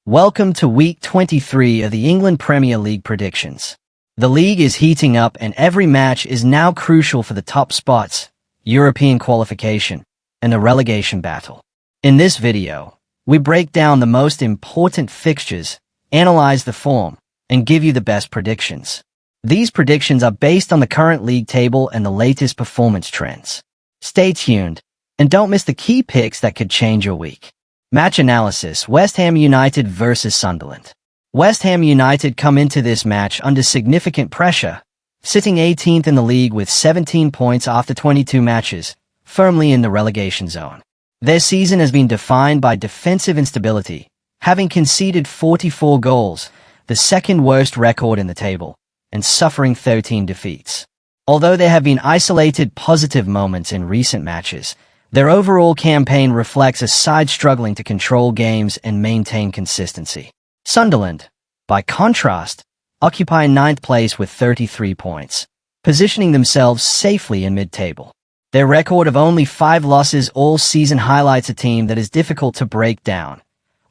Welcome to Week 23 of the England Premier League predictions. The league is heating up and every match is now crucial for the top spots, European qualification, and the relegation battle. In this video, we break down the most important fixtures, analyze the form, and give you the best predictions. These predictions are based on the current league table and the latest performance trends. Stay tuned, and don't miss the key picks that could change your week. Match analysis: West Ham United versus Sunderland. West Ham United come into this match under significant pressure, sitting 18th in the league with 17 points after 22 matches, firmly in the relegation zone. Their season has been defined by defensive instability, having conceded 44 goals, the second worst record in the table, and suffering 13 defeats. Although there have been isolated positive moments in recent matches, their overall campaign reflects a side struggling to control games and maintain consistency. Sunderland, by contrast, occupy ninth place with 33 points, positioning themselves safely in mid-table. Their record of only 5 losses all season highlights a team that is difficult to break down,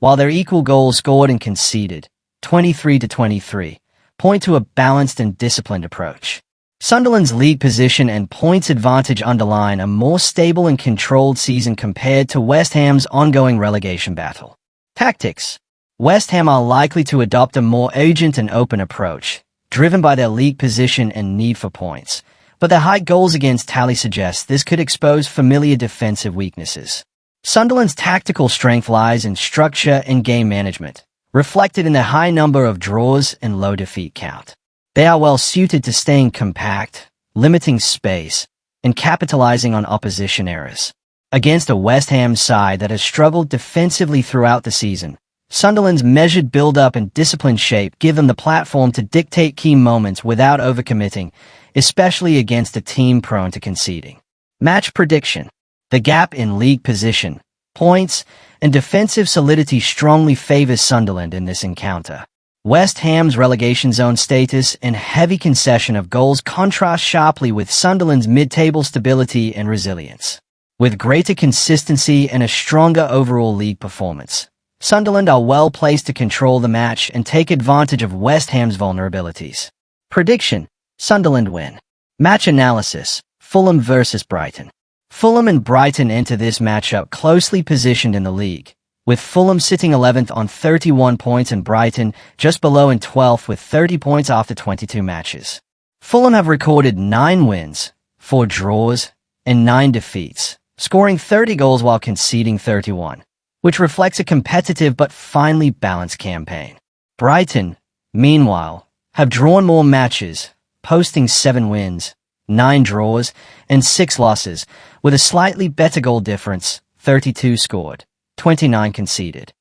while their equal goals scored and conceded, 23-23, point to a balanced and disciplined approach. Sunderland's league position and points advantage underline a more stable and controlled season compared to West Ham's ongoing relegation battle. Tactics: West Ham are likely to adopt a more urgent and open approach, driven by their league position and need for points, but their high goals against tally suggests this could expose familiar defensive weaknesses. Sunderland's tactical strength lies in structure and game management, reflected in their high number of draws and low defeat count. They are well suited to staying compact, limiting space, and capitalizing on opposition errors. Against a West Ham side that has struggled defensively throughout the season, Sunderland's measured build-up and disciplined shape give them the platform to dictate key moments without overcommitting, especially against a team prone to conceding. Match prediction: the gap in league position, points, and defensive solidity strongly favors Sunderland in this encounter. West Ham's relegation zone status and heavy concession of goals contrast sharply with Sunderland's mid-table stability and resilience. With greater consistency and a stronger overall league performance, Sunderland are well placed to control the match and take advantage of West Ham's vulnerabilities. Prediction: Sunderland win. Match analysis: Fulham versus Brighton. Fulham and Brighton enter this matchup closely positioned in the league, with Fulham sitting 11th on 31 points and Brighton just below in 12th with 30 points after 22 matches. Fulham have recorded 9 wins, 4 draws, and 9 defeats, scoring 30 goals while conceding 31, which reflects a competitive but finely balanced campaign. Brighton, meanwhile, have drawn more matches, posting 7 wins, 9 draws, and 6 losses, with a slightly better goal difference, 32 scored, 29 conceded.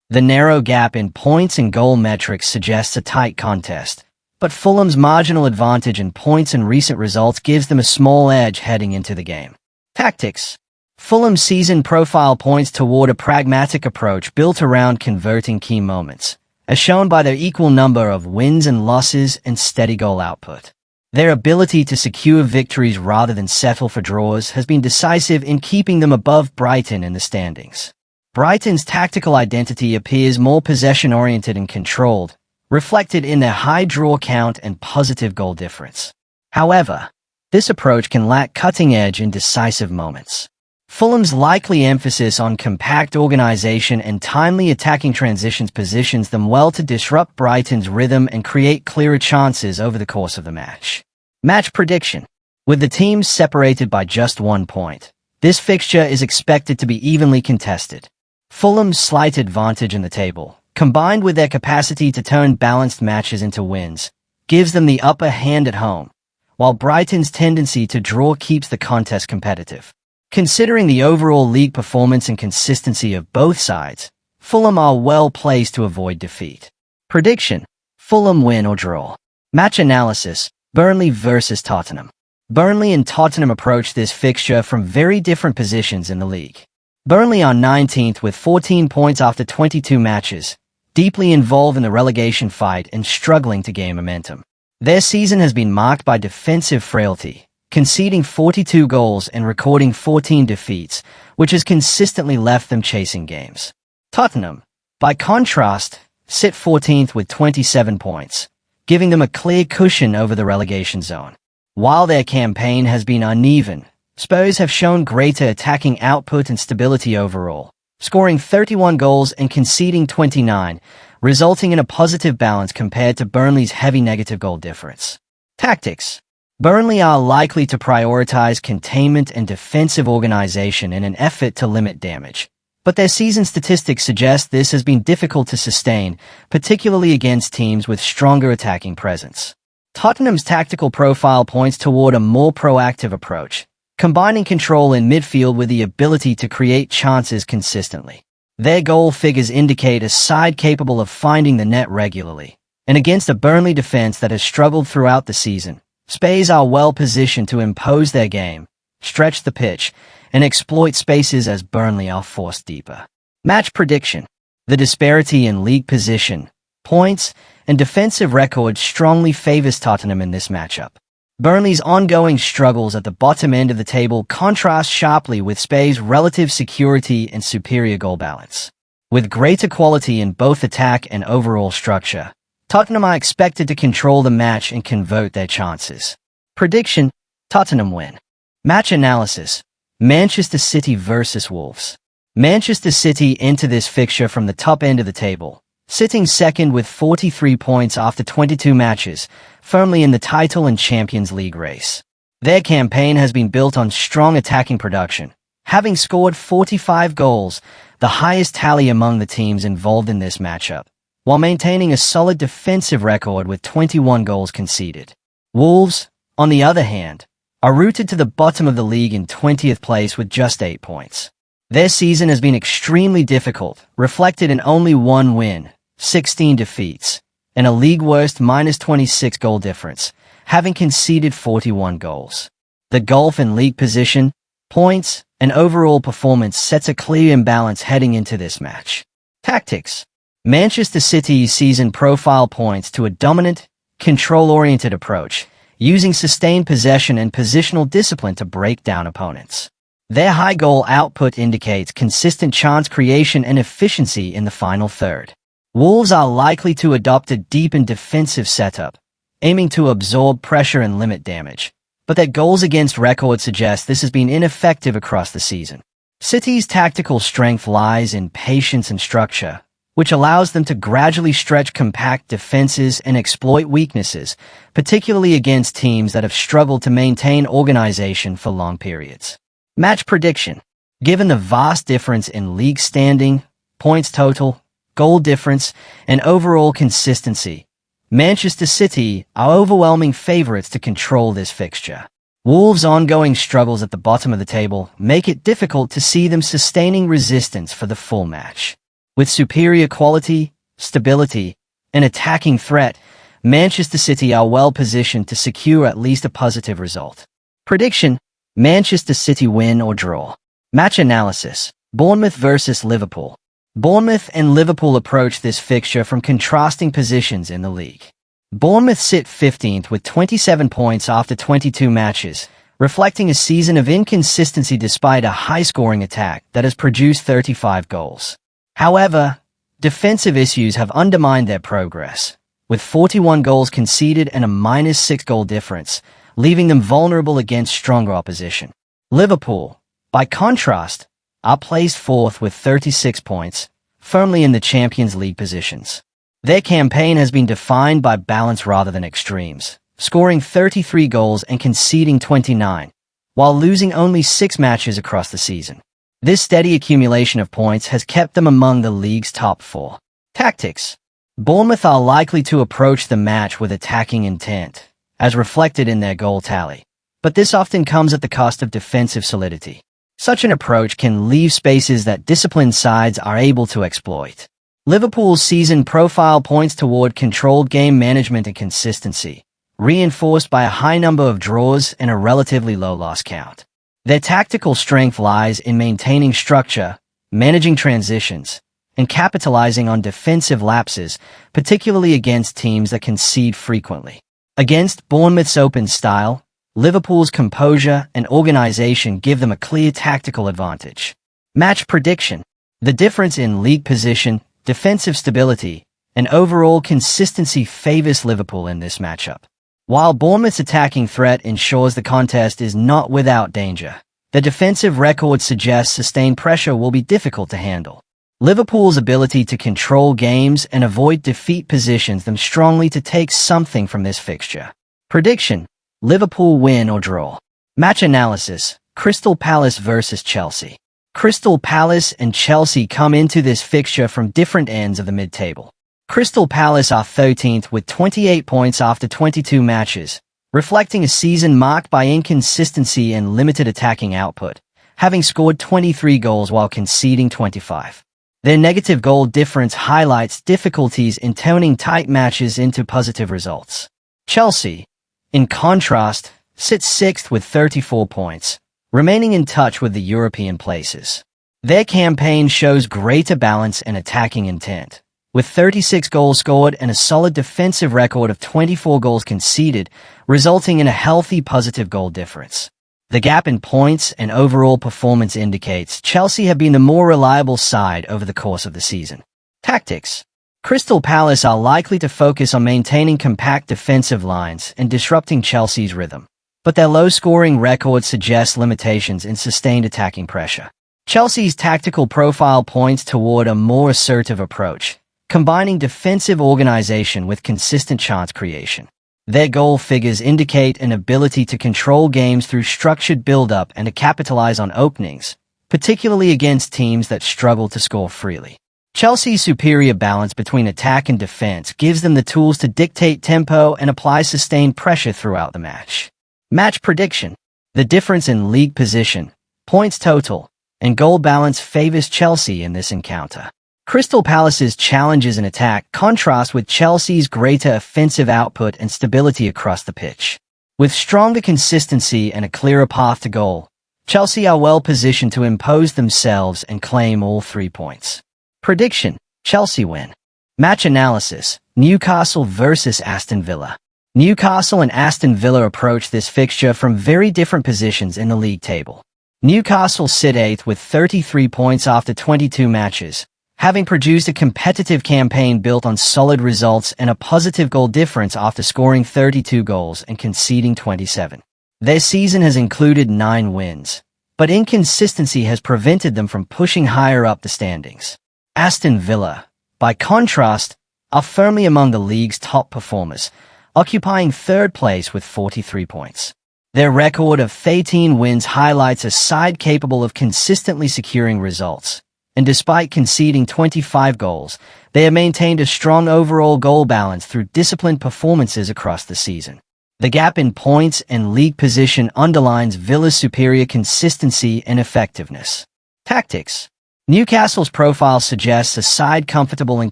The narrow gap in points and goal metrics suggests a tight contest, but Fulham's marginal advantage in points and recent results gives them a small edge heading into the game. Tactics: Fulham's season profile points toward a pragmatic approach built around converting key moments, as shown by their equal number of wins and losses and steady goal output. Their ability to secure victories rather than settle for draws has been decisive in keeping them above Brighton in the standings. Brighton's tactical identity appears more possession-oriented and controlled, reflected in their high draw count and positive goal difference. However, this approach can lack cutting-edge in decisive moments. Fulham's likely emphasis on compact organization and timely attacking transitions positions them well to disrupt Brighton's rhythm and create clearer chances over the course of the match. Match prediction: with the teams separated by just 1 point, this fixture is expected to be evenly contested. Fulham's slight advantage in the table, combined with their capacity to turn balanced matches into wins, gives them the upper hand at home, while Brighton's tendency to draw keeps the contest competitive. Considering the overall league performance and consistency of both sides, Fulham are well placed to avoid defeat. Prediction: Fulham win or draw. Match analysis: Burnley versus Tottenham. Burnley and Tottenham approach this fixture from very different positions in the league. Burnley are 19th with 14 points after 22 matches, deeply involved in the relegation fight and struggling to gain momentum. Their season has been marked by defensive frailty, conceding 42 goals and recording 14 defeats, which has consistently left them chasing games. Tottenham, by contrast, sit 14th with 27 points, giving them a clear cushion over the relegation zone. While their campaign has been uneven, Spurs have shown greater attacking output and stability overall, scoring 31 goals and conceding 29, resulting in a positive balance compared to Burnley's heavy negative goal difference. Tactics. Burnley are likely to prioritize containment and defensive organization in an effort to limit damage. But their season statistics suggest this has been difficult to sustain, particularly against teams with stronger attacking presence. Tottenham's tactical profile points toward a more proactive approach, combining control in midfield with the ability to create chances consistently. Their goal figures indicate a side capable of finding the net regularly. And against a Burnley defense that has struggled throughout the season, Spurs are well positioned to impose their game, stretch the pitch, and exploit spaces as Burnley are forced deeper. Match prediction. The disparity in league position, points, and defensive record strongly favors Tottenham in this matchup. Burnley's ongoing struggles at the bottom end of the table contrast sharply with Spurs' relative security and superior goal balance. With greater quality in both attack and overall structure, Tottenham are expected to control the match and convert their chances. Prediction: Tottenham win. Match analysis: Manchester City vs Wolves. Manchester City enter this fixture from the top end of the table, sitting second with 43 points after 22 matches, firmly in the title and Champions League race. Their campaign has been built on strong attacking production, having scored 45 goals, the highest tally among the teams involved in this matchup, while maintaining a solid defensive record with 21 goals conceded. Wolves, on the other hand, are rooted to the bottom of the league in 20th place with just 8 points. Their season has been extremely difficult, reflected in only one win, 16 defeats, and a league-worst -26 goal difference, having conceded 41 goals. The gulf in league position, points, and overall performance sets a clear imbalance heading into this match. Tactics. Manchester City's season profile points to a dominant, control-oriented approach, using sustained possession and positional discipline to break down opponents. Their high goal output indicates consistent chance creation and efficiency in the final third. Wolves are likely to adopt a deep and defensive setup, aiming to absorb pressure and limit damage. But their goals against record suggest this has been ineffective across the season. City's tactical strength lies in patience and structure, which allows them to gradually stretch compact defenses and exploit weaknesses, particularly against teams that have struggled to maintain organization for long periods. Match prediction. Given the vast difference in league standing, points total, goal difference, and overall consistency, Manchester City are overwhelming favorites to control this fixture. Wolves' ongoing struggles at the bottom of the table make it difficult to see them sustaining resistance for the full match. With superior quality, stability, and attacking threat, Manchester City are well positioned to secure at least a positive result. Prediction: Manchester City win or draw. Match analysis: Bournemouth vs Liverpool. Bournemouth and Liverpool approach this fixture from contrasting positions in the league. Bournemouth sit 15th with 27 points after 22 matches, reflecting a season of inconsistency despite a high-scoring attack that has produced 35 goals. However, defensive issues have undermined their progress, with 41 goals conceded and a -6 goal difference, leaving them vulnerable against stronger opposition. Liverpool, by contrast, are placed fourth with 36 points, firmly in the Champions League positions. Their campaign has been defined by balance rather than extremes, scoring 33 goals and conceding 29, while losing only 6 matches across the season. This steady accumulation of points has kept them among the league's top 4. Tactics. Bournemouth are likely to approach the match with attacking intent, as reflected in their goal tally, but this often comes at the cost of defensive solidity. Such an approach can leave spaces that disciplined sides are able to exploit. Liverpool's season profile points toward controlled game management and consistency, reinforced by a high number of draws and a relatively low loss count. Their tactical strength lies in maintaining structure, managing transitions, and capitalizing on defensive lapses, particularly against teams that concede frequently. Against Bournemouth's open style, Liverpool's composure and organization give them a clear tactical advantage. Match prediction. The difference in league position, defensive stability, and overall consistency favors Liverpool in this matchup. While Bournemouth's attacking threat ensures the contest is not without danger, the defensive record suggests sustained pressure will be difficult to handle. Liverpool's ability to control games and avoid defeat positions them strongly to take something from this fixture. Prediction: Liverpool win or draw. Match analysis: Crystal Palace versus Chelsea. Crystal Palace and Chelsea come into this fixture from different ends of the mid-table. Crystal Palace are 13th with 28 points after 22 matches, reflecting a season marked by inconsistency and limited attacking output, having scored 23 goals while conceding 25. Their negative goal difference highlights difficulties in turning tight matches into positive results. Chelsea, in contrast, sits 6th with 34 points, remaining in touch with the European places. Their campaign shows greater balance and attacking intent, with 36 goals scored and a solid defensive record of 24 goals conceded, resulting in a healthy positive goal difference. The gap in points and overall performance indicates Chelsea have been the more reliable side over the course of the season. Tactics: Crystal Palace are likely to focus on maintaining compact defensive lines and disrupting Chelsea's rhythm, but their low-scoring record suggests limitations in sustained attacking pressure. Chelsea's tactical profile points toward a more assertive approach, combining defensive organization with consistent chance creation. Their goal figures indicate an ability to control games through structured build-up and to capitalize on openings, particularly against teams that struggle to score freely. Chelsea's superior balance between attack and defense gives them the tools to dictate tempo and apply sustained pressure throughout the match. Match prediction: the difference in league position, points total, and goal balance favors Chelsea in this encounter. Crystal Palace's challenges in attack contrast with Chelsea's greater offensive output and stability across the pitch. With stronger consistency and a clearer path to goal, Chelsea are well positioned to impose themselves and claim all 3 points. Prediction: Chelsea win. Match analysis: Newcastle versus Aston Villa. Newcastle and Aston Villa approach this fixture from very different positions in the league table. Newcastle sit 8th with 33 points after 22 matches, having produced a competitive campaign built on solid results and a positive goal difference after scoring 32 goals and conceding 27. Their season has included 9 wins, but inconsistency has prevented them from pushing higher up the standings. Aston Villa, by contrast, are firmly among the league's top performers, occupying 3rd place with 43 points. Their record of 13 wins highlights a side capable of consistently securing results, and despite conceding 25 goals, they have maintained a strong overall goal balance through disciplined performances across the season. The gap in points and league position underlines Villa's superior consistency and effectiveness. Tactics: Newcastle's profile suggests a side comfortable in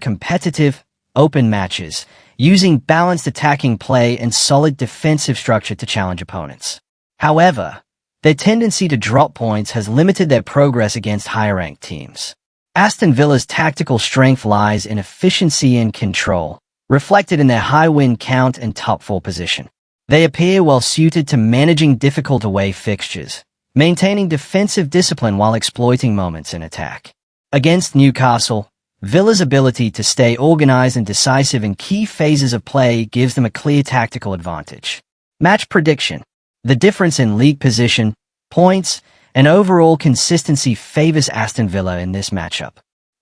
competitive, open matches, using balanced attacking play and solid defensive structure to challenge opponents. However, their tendency to drop points has limited their progress against higher-ranked teams. Aston Villa's tactical strength lies in efficiency and control, reflected in their high win count and top 4 position. They appear well suited to managing difficult away fixtures, maintaining defensive discipline while exploiting moments in attack. Against Newcastle, Villa's ability to stay organized and decisive in key phases of play gives them a clear tactical advantage. Match prediction: the difference in league position, points, and overall consistency favors Aston Villa in this matchup.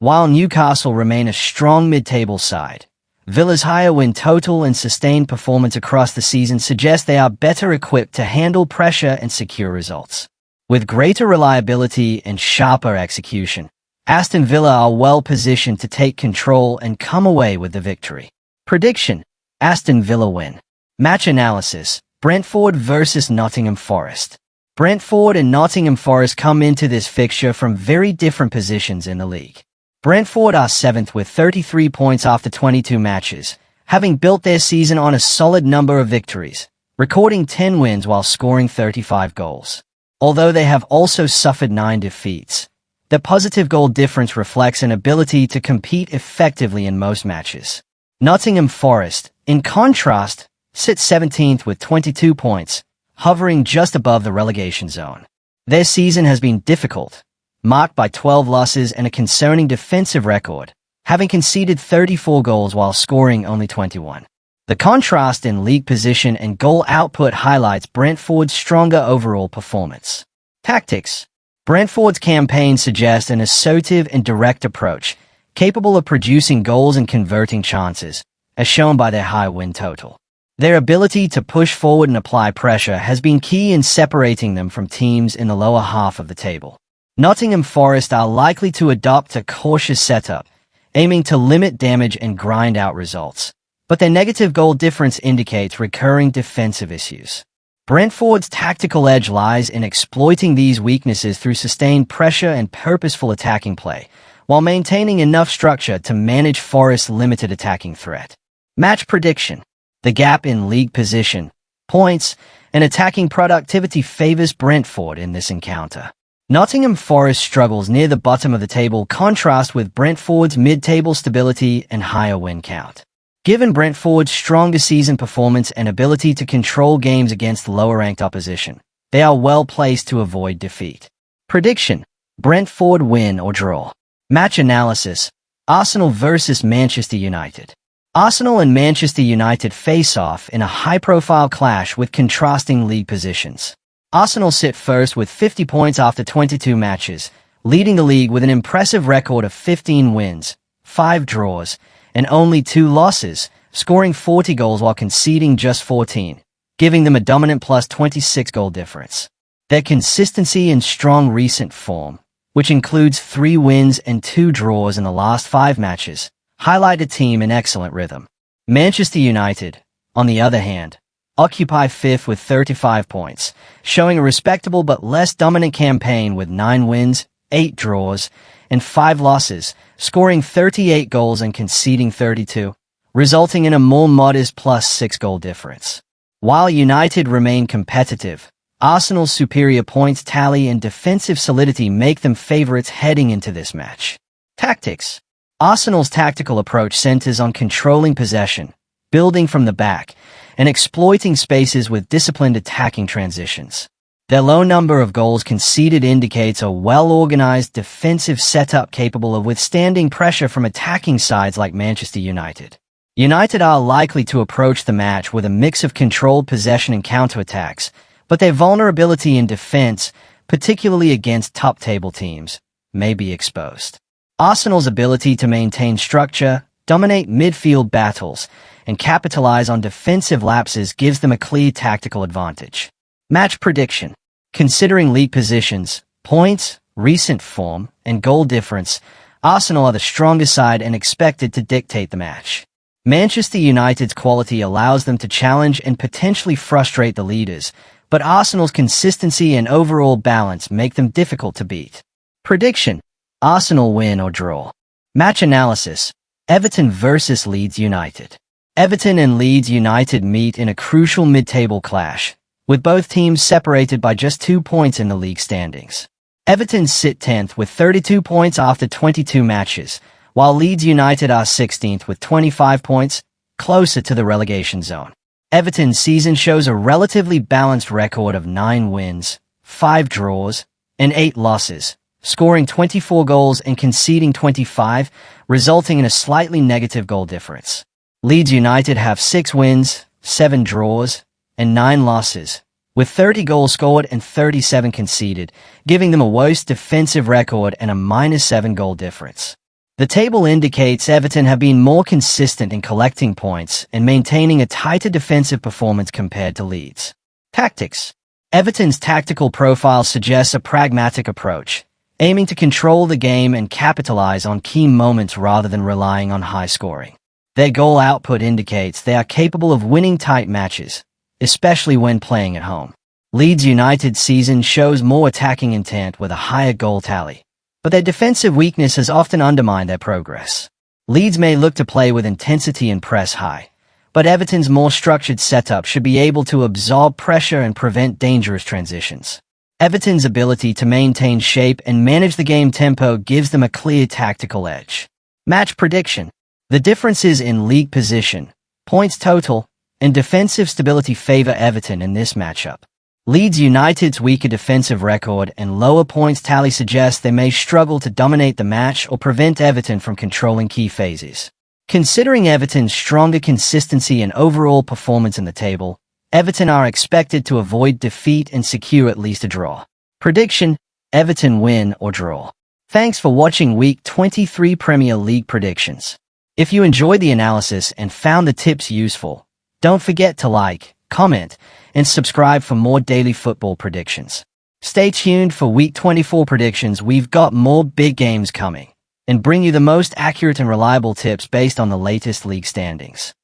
While Newcastle remain a strong mid-table side, Villa's higher win total and sustained performance across the season suggest they are better equipped to handle pressure and secure results. With greater reliability and sharper execution, Aston Villa are well positioned to take control and come away with the victory. Prediction: Aston Villa win. Match analysis: Brentford versus Nottingham Forest. Brentford and Nottingham Forest come into this fixture from very different positions in the league. Brentford are 7th with 33 points after 22 matches, having built their season on a solid number of victories, recording 10 wins while scoring 35 goals. Although they have also suffered 9 defeats, their positive goal difference reflects an ability to compete effectively in most matches. Nottingham Forest, in contrast, sits 17th with 22 points, hovering just above the relegation zone. Their season has been difficult, marked by 12 losses and a concerning defensive record, having conceded 34 goals while scoring only 21. The contrast in league position and goal output highlights Brentford's stronger overall performance. Tactics. Brentford's campaign suggests an assertive and direct approach, capable of producing goals and converting chances, as shown by their high win total. Their ability to push forward and apply pressure has been key in separating them from teams in the lower half of the table. Nottingham Forest are likely to adopt a cautious setup, aiming to limit damage and grind out results, but their negative goal difference indicates recurring defensive issues. Brentford's tactical edge lies in exploiting these weaknesses through sustained pressure and purposeful attacking play, while maintaining enough structure to manage Forest's limited attacking threat. Match prediction. The gap in league position, points, and attacking productivity favors Brentford in this encounter. Nottingham Forest struggles near the bottom of the table contrast with Brentford's mid-table stability and higher win count. Given Brentford's stronger season performance and ability to control games against lower-ranked opposition, they are well placed to avoid defeat. Prediction: Brentford win or draw. Match analysis: Arsenal versus Manchester United. Arsenal and Manchester United face off in a high-profile clash with contrasting league positions. Arsenal sit first with 50 points after 22 matches, leading the league with an impressive record of 15 wins, 5 draws, and only 2 losses, scoring 40 goals while conceding just 14, giving them a dominant plus 26 goal difference. Their consistency and strong recent form, which includes 3 wins and 2 draws in the last 5 matches, highlight a team in excellent rhythm. Manchester United, on the other hand, occupy 5th with 35 points, showing a respectable but less dominant campaign with 9 wins, 8 draws, and 5 losses, scoring 38 goals and conceding 32, resulting in a more modest plus 6 goal difference. While United remain competitive, Arsenal's superior points tally and defensive solidity make them favorites heading into this match. Tactics. Arsenal's tactical approach centers on controlling possession, building from the back, and exploiting spaces with disciplined attacking transitions. Their low number of goals conceded indicates a well-organized defensive setup capable of withstanding pressure from attacking sides like Manchester United. United are likely to approach the match with a mix of controlled possession and counterattacks, but their vulnerability in defense, particularly against top-table teams, may be exposed. Arsenal's ability to maintain structure, dominate midfield battles, and capitalize on defensive lapses gives them a clear tactical advantage. Match prediction. Considering league positions, points, recent form, and goal difference, Arsenal are the stronger side and expected to dictate the match. Manchester United's quality allows them to challenge and potentially frustrate the leaders, but Arsenal's consistency and overall balance make them difficult to beat. Prediction: Arsenal win or draw. Match analysis: Everton versus Leeds United. Everton and Leeds United meet in a crucial mid-table clash, with both teams separated by just 2 points in the league standings. Everton sit 10th with 32 points after 22 matches, while Leeds United are 16th with 25 points, closer to the relegation zone. Everton's season shows a relatively balanced record of 9 wins, 5 draws, and 8 losses, scoring 24 goals and conceding 25, resulting in a slightly negative goal difference. Leeds United have 6 wins, 7 draws, and 9 losses, with 30 goals scored and 37 conceded, giving them a worse defensive record and a -7 goal difference. The table indicates Everton have been more consistent in collecting points and maintaining a tighter defensive performance compared to Leeds. Tactics. Everton's tactical profile suggests a pragmatic approach, aiming to control the game and capitalize on key moments rather than relying on high scoring. Their goal output indicates they are capable of winning tight matches, especially when playing at home. Leeds United's season shows more attacking intent with a higher goal tally, but their defensive weakness has often undermined their progress. Leeds may look to play with intensity and press high, but Everton's more structured setup should be able to absorb pressure and prevent dangerous transitions. Everton's ability to maintain shape and manage the game tempo gives them a clear tactical edge. Match prediction. The differences in league position, points total, and defensive stability favor Everton in this matchup. Leeds United's weaker defensive record and lower points tally suggest they may struggle to dominate the match or prevent Everton from controlling key phases. Considering Everton's stronger consistency and overall performance in the table, Everton are expected to avoid defeat and secure at least a draw. Prediction: Everton win or draw. Thanks for watching Week 23 Premier League predictions. If you enjoyed the analysis and found the tips useful, don't forget to like, comment, and subscribe for more daily football predictions. Stay tuned for Week 24 predictions. We've got more big games coming, and bring you the most accurate and reliable tips based on the latest league standings.